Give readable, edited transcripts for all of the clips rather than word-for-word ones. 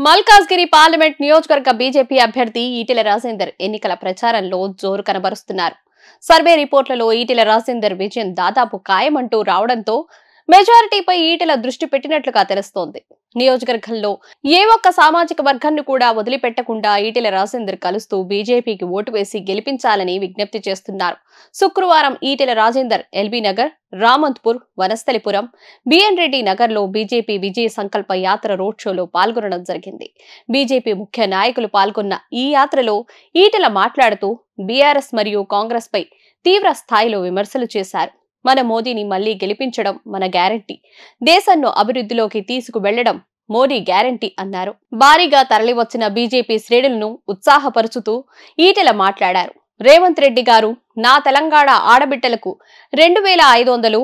Malkajgiri parliament నియోజకవర్గ BJP అభ్యర్థి ఈటెల రాజేందర్ ఎన్నికల ప్రచారంలో జోరు కనబరుస్తున్నారు. సర్వే రిపోర్టులలో ఈటెల రాజేందర్ విజయం దాదాపు ఖాయమంటూ రావడంతో మెజారిటీపై ఈటెల దృష్టి పెట్టినట్లుగా తెలుస్తోంది. నియోజకవర్గంలో ఏ ఒక్క సామాజిక వర్గాన్ని కూడా వదిలిపెట్టకుండా ఈటెల రాజేందర్ కలుస్తూ బీజేపీకి ఓటు వేసి గెలిపించాలని విజ్ఞప్తి చేస్తున్నారు. శుక్రవారం ఈటెల రాజేందర్ ఎల్బీ నగర్, రామంత్పూర్, వనస్థలిపురం, బిఎన్ రెడ్డి నగర్ లో బీజేపీ విజయ సంకల్ప యాత్ర రోడ్ షోలో పాల్గొనడం జరిగింది. బీజేపీ ముఖ్య నాయకులు పాల్గొన్న ఈ యాత్రలో ఈటెల మాట్లాడుతూ బీఆర్ఎస్ మరియు కాంగ్రెస్ పై తీవ్ర స్థాయిలో విమర్శలు చేశారు. మన మోదీని మళ్లీ గెలిపించడం మన గ్యారంటీ, దేశాన్ని అభివృద్ధిలోకి తీసుకువెళ్లడం మోడీ గ్యారంటీ అన్నారు. భారీగా తరలివచ్చిన బీజేపీ శ్రేణులను ఉత్సాహపరుచుతూ ఈటెల మాట్లాడారు. రేవంత్ రెడ్డి గారు నా తెలంగాణ ఆడబిడ్డలకు 2500,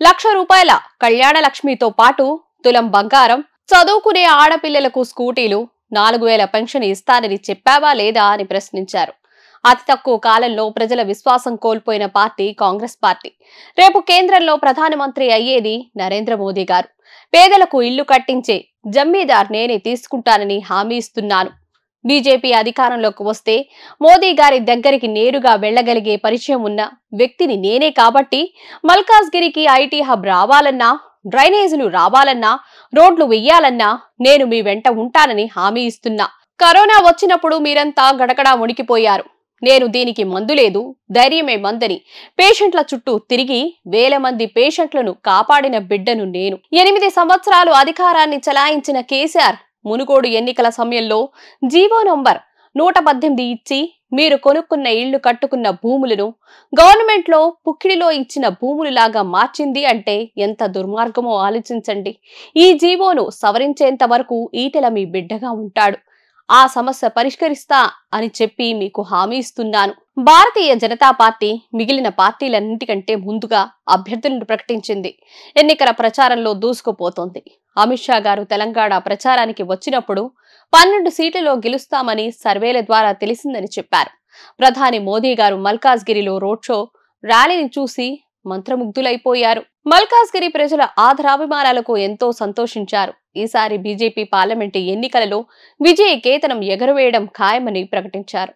₹1,00,000 కళ్యాణ లక్ష్మితో పాటు తులం బంగారం, చదువుకునే ఆడపిల్లలకు స్కూటీలు, 4,000 పెన్షన్ ఇస్తానని చెప్పావా లేదా అని ప్రశ్నించారు. అతి తక్కువ కాలంలో ప్రజల విశ్వాసం కోల్పోయిన పార్టీ కాంగ్రెస్ పార్టీ. రేపు కేంద్రంలో ప్రధానమంత్రి అయ్యేది నరేంద్ర మోదీ గారు. పేదలకు ఇల్లు కట్టించే జమీదార్ నేనే తీసుకుంటానని హామీ ఇస్తున్నాను. బీజేపీ అధికారంలోకి వస్తే మోదీ గారి దగ్గరికి నేరుగా వెళ్లగలిగే పరిచయం ఉన్న వ్యక్తిని నేనే కాబట్టి మల్కాజ్గిరికి ఐటీ హబ్ రావాలన్నా, డ్రైనేజీలు రావాలన్నా, రోడ్లు వెయ్యాలన్నా నేను మీ వెంట ఉంటానని హామీ ఇస్తున్నా. కరోనా వచ్చినప్పుడు మీరంతా గడగడా వణికిపోయారు. నేను దీనికి మందు లేదు, ధైర్యమే మందని పేషెంట్ల చుట్టూ తిరిగి 1000 మంది పేషెంట్లను కాపాడిన బిడ్డను నేను. 8 సంవత్సరాలు అధికారాన్ని చలాయించిన కేసీఆర్ మునుగోడు ఎన్నికల సమయంలో జీవో నంబర్ 118 ఇచ్చి మీరు కొనుక్కున్న ఇళ్లు కట్టుకున్న భూములను గవర్నమెంట్ లో పుక్కిడిలో ఇచ్చిన భూములులాగా మార్చింది అంటే ఎంత దుర్మార్గమో ఆలోచించండి. ఈ జీవోను సవరించేంత వరకు ఈటెల మీ బిడ్డగా ఉంటాడు. ఆ సమస్య పరిష్కరిస్తా అని చెప్పి మీకు హామీ ఇస్తున్నాను. భారతీయ జనతా పార్టీ మిగిలిన పార్టీలన్నింటికంటే ముందుగా అభ్యర్థులను ప్రకటించింది. ఎన్నికల ప్రచారంలో దూసుకుపోతోంది. అమిత్ షా గారు తెలంగాణ ప్రచారానికి వచ్చినప్పుడు 12 సీట్లలో గెలుస్తామని సర్వేల ద్వారా తెలిసిందని చెప్పారు. ప్రధాని మోదీ గారు మల్కాజ్గిరిలో రోడ్ షో, ర్యాలీని చూసి మంత్రముగ్ధులైపోయారు. మల్కాజ్గిరి ప్రజల ఆదరాభిమానాలకు ఎంతో సంతోషించారు. ఈసారి బీజేపీ పార్లమెంటు ఎన్నికలలో విజయ కేతనం ఎగరవేయడం ఖాయమని ప్రకటించారు.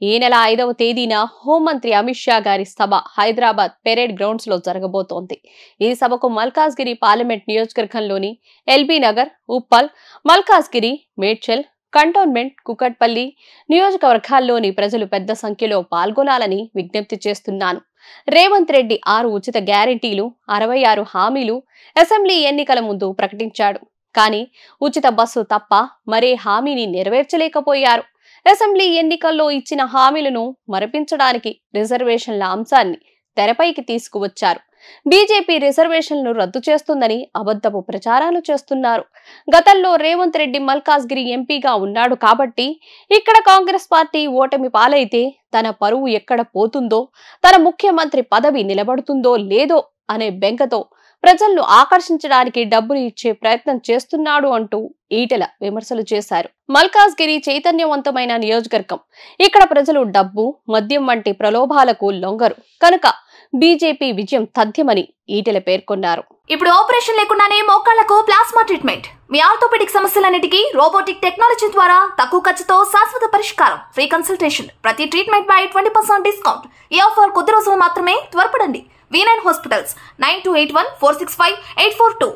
ఈ నెల 5వ తేదీన హోంమంత్రి అమిత్ షా గారి సభ హైదరాబాద్ పెరేడ్ గ్రౌండ్స్ లో జరగబోతోంది. ఈ సభకు మల్కాజ్గిరి పార్లమెంట్ నియోజకవర్గంలోని ఎల్బీ నగర్, ఉప్పల్, మల్కాజ్గిరి, మేడ్చల్, కంటోన్మెంట్, కుకట్పల్లి నియోజకవర్గాల్లోని ప్రజలు పెద్ద సంఖ్యలో పాల్గొనాలని విజ్ఞప్తి చేస్తున్నాను. రేవంత్ రెడ్డి 6 ఉచిత గ్యారెంటీలు, 66 హామీలు అసెంబ్లీ ఎన్నికల ముందు ప్రకటించాడు. కానీ ఉచిత బస్సు తప్ప మరే హామీని నెరవేర్చలేకపోయారు. అసెంబ్లీ ఎన్నికల్లో ఇచ్చిన హామీలను మరపించడానికి రిజర్వేషన్ల అంశాన్ని తెరపైకి తీసుకువచ్చారు. బీజేపీ రిజర్వేషన్లను రద్దు చేస్తుందని అబద్ధపు ప్రచారాలు చేస్తున్నారు. గతంలో రేవంత్ రెడ్డి మల్కాజ్గిరి ఎంపీగా ఉన్నాడు కాబట్టి ఇక్కడ కాంగ్రెస్ పార్టీ ఓటమి పాలైతే తన పరువు ఎక్కడ పోతుందో, తన ముఖ్యమంత్రి పదవి నిలబడుతుందో లేదో అనే బెంగతో ప్రజలను ఆకర్షించడానికి డబ్బులు ఇచ్చే ప్రయత్నం చేస్తున్నాడు అంటూ ఈటెల విమర్శలు చేశారు. మల్కాజ్గిరి చైతన్యవంతమైన నియోజకవర్గం. ఇక్కడ ప్రజలు డబ్బు, మద్యం వంటి ప్రలోభాలకు లొంగరు కనుక బీజేపీ విజయం తథ్యమని ఈటెల పేర్కొన్నారు. ఇప్పుడు ఆపరేషన్ లేకుండానే మోకాళ్లకు ప్లాస్మా ట్రీట్మెంట్. మీ ఆర్థోపెడిక్ సమస్యలన్నిటికీ రోబోటిక్ టెక్నాలజీ ద్వారా తక్కువ ఖర్చుతో శాశ్వత పరిష్కారం. Free consultation. ప్రతి ట్రీట్మెంట్ పై 20% డిస్కౌంట్. ఈ ఆఫర్ కొద్ది రోజులు మాత్రమే. త్వరపడండి. V9 hospitals 9281 465 842.